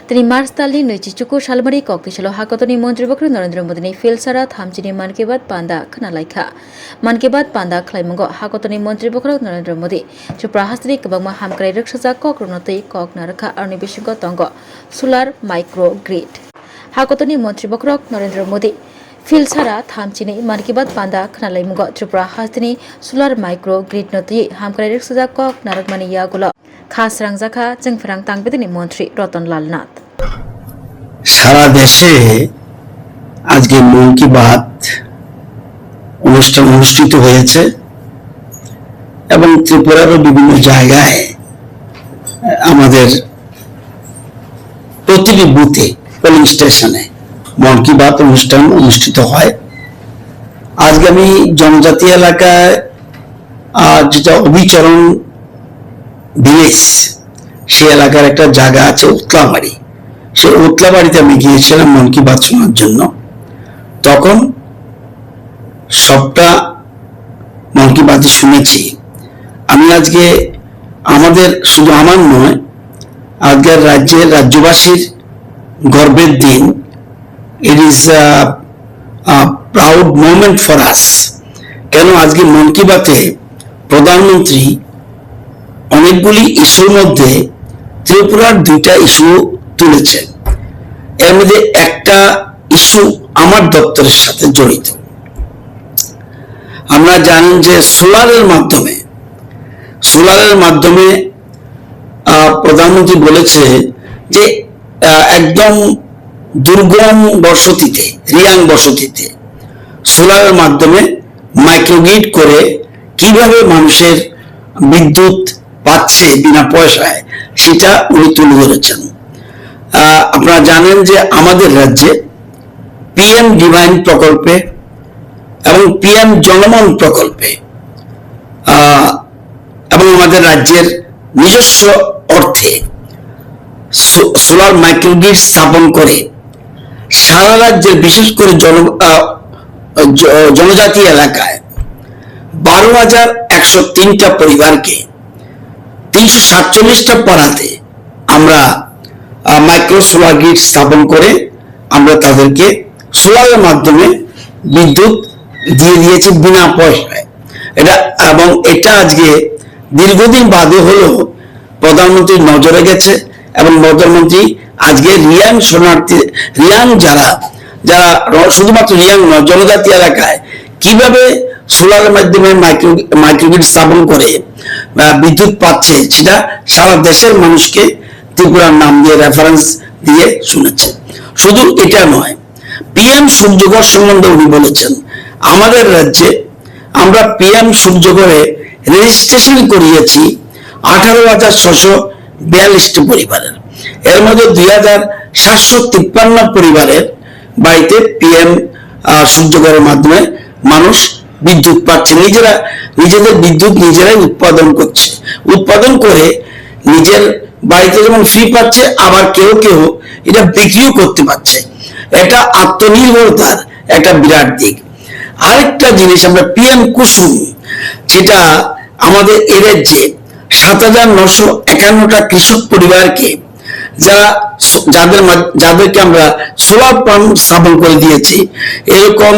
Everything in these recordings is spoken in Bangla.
তিনি मार्च दालनि 27 सालमारि ककटिसालाव हाकतनि मन्त्रिबखर नरेन्द्र मोदीनि फिलसारा थामजिनि मान की बात पान्दा खोनालायखा मान की बात पान्दा खलायमंगो हाकतनि मन्त्रिबखर नरेन्द्र मोदी त्रिपुरा हास्तिनि गोबांमा हामक्राय रक्षसा कक रनतै कक नारखा आरनि बिसिंग तंग सोलार माइक्रो ग्रिड हाकतनि मन्त्रिबखर नरेन्द्र मोदी फिलसारा थामजिनि मान की बात पान्दा खोनालायमंगो त्रिपुरा हास्तिनि सोलार माइक्रो ग्रिड नतै हामक्राय रक्षसा कक नारकमानि यागुल खास रांजाखा जोंफोरां तांबेदनि मन्त्री रतनलाल नाथ সারা দেশে আজকে মন কি বাত অনুষ্ঠান অনুষ্ঠিত হয়েছে এবং ত্রিপুরারও বিভিন্ন জায়গায় আমাদের প্রতিটি বুথে পোলিং স্টেশনে মন কি বাত অনুষ্ঠান অনুষ্ঠিত হয়। আজকে আমি জনজাতি এলাকায় যেটা অবিচরণ ভিলেজ সেই এলাকার একটা জায়গা আছে উতলাবাড়ি, সেই উতলাবাড়িতে আমি গিয়েছিলাম মন কি বাত শোনার জন্য। তখন সবটা মন কি বাত শুনেছি। আমি আজকে আমাদের শুধু আমার নয়, আজকের রাজ্যবাসীর গর্বের দিন। It is proud moment for us. কেন আজকে মন কি বাতে প্রধানমন্ত্রী অনেকগুলি ইস্যুর মধ্যে ত্রিপুরার দুইটা ইস্যু তুলেছেন। এর মধ্যে একটা ইস্যু আমার দপ্তরের সাথে জড়িত। আমরা জানেন যে সোলারের মাধ্যমে প্রধানমন্ত্রী বলেছে যে একদম দুর্গম বসতিতে, রিয়াং বসতিতে সোলারের মাধ্যমে মাইক্রোগ্রিড করে কিভাবে মানুষের বিদ্যুৎ পাচ্ছে বিনা পয়সায়, সেটা উনি তুলে ধরেছেন। আপনারা জানেন যে আমাদের রাজ্যে পিএম ডিভাইন প্রকল্পে এবং পিএম জনমন প্রকল্পে এবং আমাদের রাজ্যের নিজস্ব অর্থে সোলার মাইক্রোগ্রিড স্থাপন করে সারা রাজ্যের বিশেষ করে জনজাতি এলাকায় 12,103টা পরিবারকে 347টা পাড়াতে আমরা মাইক্রো সোলার গ্রিড স্থাপন করে আমরা তাদেরকে সোলারের মাধ্যমে বিদ্যুৎ দিয়ে দিয়েছি বিনা পয়সায়। এটা আজকে দীর্ঘদিন বাদে হলেও প্রধানমন্ত্রীর নজরে গেছে এবং প্রধানমন্ত্রী আজকে রিয়াং যারা শুধুমাত্র রিয়াং নয়, জনজাতি এলাকায় কিভাবে সোলারের মাধ্যমে মাইক্রোগ্রিড স্থাপন করে বিদ্যুৎ পাচ্ছে সেটা সারা দেশের মানুষকে ত্রিপুরার নাম দিয়ে রেফারেন্স দিয়ে শুনেছে। শুধু এটা নয়, পিএম সূর্যঘর সম্বন্ধে উনি বলেছেন। আমাদের রাজ্যে আমরা পিএম সূর্যঘরে রেজিস্ট্রেশন করিয়েছি 18,642টি পরিবারের। এর মধ্যে 2,753 পরিবারের বাড়িতে পিএম সূর্যঘরের মাধ্যমে মানুষ বিদ্যুৎ পাচ্ছে। নিজেদের বিদ্যুৎ নিজেরাই উৎপাদন করে নিজের বাড়িতে যেমন ফ্রি পাচ্ছে, আবার কেউ এটা বিক্রিও করতে পারছে। এটা আত্মনির্ভরতার একটা বিরাট দিক। আরেকটা জিনিস আমরা পিএম কুসুম, যেটা আমাদের এ রাজ্যে 7,951টা কৃষক পরিবারকে যাদেরকে আমরা সোলার পাম্প স্থাপন করে দিয়েছি। এরকম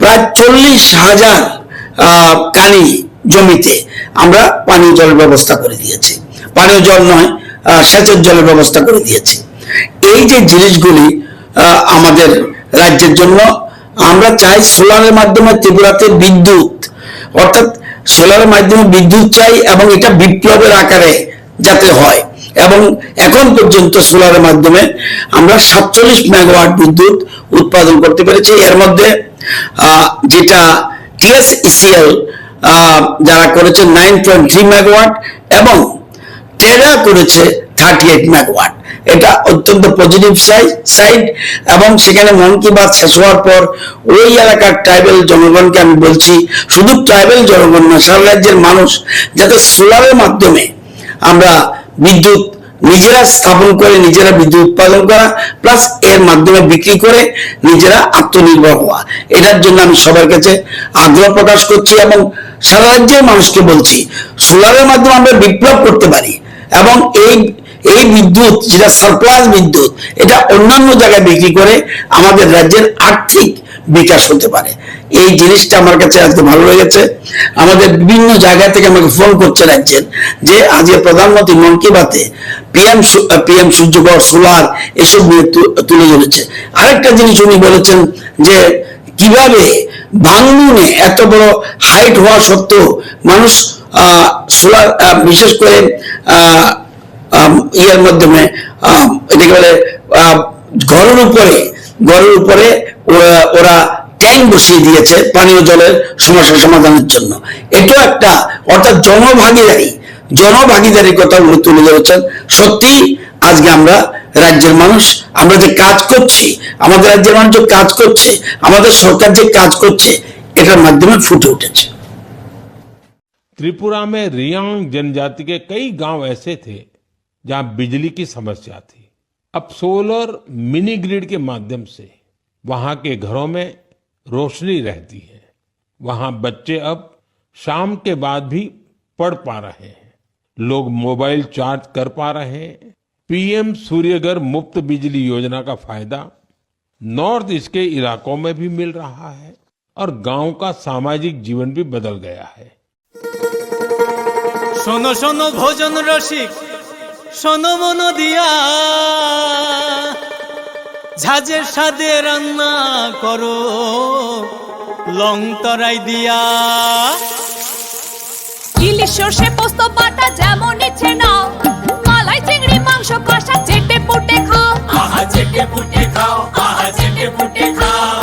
প্রায় 40,000 কানি জমিতে আমরা পানীয় জলের ব্যবস্থা করে দিয়েছি। পানীয় জল নয়, সেচের জলের ব্যবস্থা করে দিয়েছি। এই যে জিনিসগুলি আমাদের রাজ্যের জন্য, আমরা চাই সোলারের মাধ্যমে ত্রিপুরাতে বিদ্যুৎ, অর্থাৎ সোলারের মাধ্যমে বিদ্যুৎ চাই এবং এটা বিপ্লবের আকারে যাতে হয়। এবং এখন পর্যন্ত সোলারের মাধ্যমে আমরা 47 মেগাওয়াট বিদ্যুৎ উৎপাদন করতে পেরেছি। এর মধ্যে যেটা TSECL যারা করেছে 9.3 মেগাওয়াট এবং টেরা করেছে 38 মেগাওয়াট। এটা অত্যন্ত পজিটিভ সাইড। এবং সেখানে মন কি বাত শেষ হওয়ার পর ওই এলাকার ট্রাইবেল জনগণকে আমি বলছি, শুধু ট্রাইবেল জনগণ না, সারা রাজ্যের মানুষ যাতে সোলারের মাধ্যমে আমরা বিদ্যুৎ নিজেরা স্থাপন করে নিজেরা বিদ্যুৎ উৎপাদন করা, প্লাস এর মাধ্যমে বিক্রি করে নিজেরা আত্মনির্ভর হওয়া, এটার জন্য আমি সবার কাছে আগ্রহ প্রকাশ করছি এবং সারা রাজ্যের মানুষকে বলছি সোলারের মাধ্যমে আমরা বিপ্লব করতে পারি এবং এই বিদ্যুৎ যেটা সারপ্লাস বিদ্যুৎ, এটা অন্যান্য জায়গায় বিক্রি করে আমাদের রাজ্যের আর্থিক বিকাশ হতে পারে। এই জিনিসটা আমার কাছে আজকে ভালো লেগেছে। আমাদের বিভিন্ন জায়গা থেকে আমাকে ফোন করছে রাজ্যের, যে আজকে প্রধানমন্ত্রী মন কি বাতে পিএম সূর্যঘর, সোলার এসব নিয়ে তুলে ধরেছে। আরেকটা জিনিস উনি বলেছেন যে কিভাবে ভাঙনে এত বড় হাইট হওয়া সত্ত্বেও মানুষ সোলার, বিশেষ করে ইয়ের মাধ্যমে এটাকে বলে ঘরের উপরে ওরা ট্যাঙ্ক বসিয়ে দিয়েছে পানীয় জলের সমস্যা সমাধানের জন্য। এটাও একটা, অর্থাৎ জনভাগিদারির কথা উনি তুলে ধরেছেন। সত্যি আজকে আমরা রাজ্যের মানুষ, আমরা যে কাজ করছি, আমাদের রাজ্যের মানুষ যে কাজ করছে, আমাদের সরকার যে কাজ করছে, এটার মাধ্যমে ফুটে উঠেছে। त्रिपुरा में रियांग जनजाति के कई गांव ऐसे थे जहां बिजली की समस्या थी। अब सोलर मिनी ग्रिड के माध्यम से वहां के घरों में रोशनी रहती है। वहां बच्चे अब शाम के बाद भी पढ़ पा रहे हैं, लोग मोबाइल चार्ज कर पा रहे हैं। पीएम सूर्यघर मुफ्त बिजली योजना का फायदा नॉर्थ ईस्ट के इलाकों में भी मिल रहा है और गांव का सामाजिक जीवन भी बदल गया है। শোনো শোনো ভোজন রসিক, শোনো মন দিয়া, ঝাঁঝের স্বাদে রান্না করো লং তরাই দিয়া। ইলিশ সর্ষে পোস্ত বাটা যেমন ইচ্ছে নাও, মালাই চিংড়ি মাংস কষা চেটে পুটে খাও, আহা চেটে পুটে খাও, আহা চেটে পুটে খাও।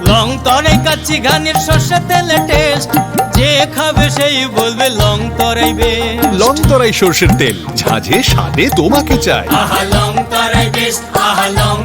লং তরাই কাচ্চি ঘানির সর্ষে তেলে টেস্ট, যে খাবে সেই বলবে লং তরাই বেশ। লং তরাই সর্ষের তেল, ঝাঁঝে স্বাদে তোমাকে চাই। আহা লং তরাই বেশ, আহা লং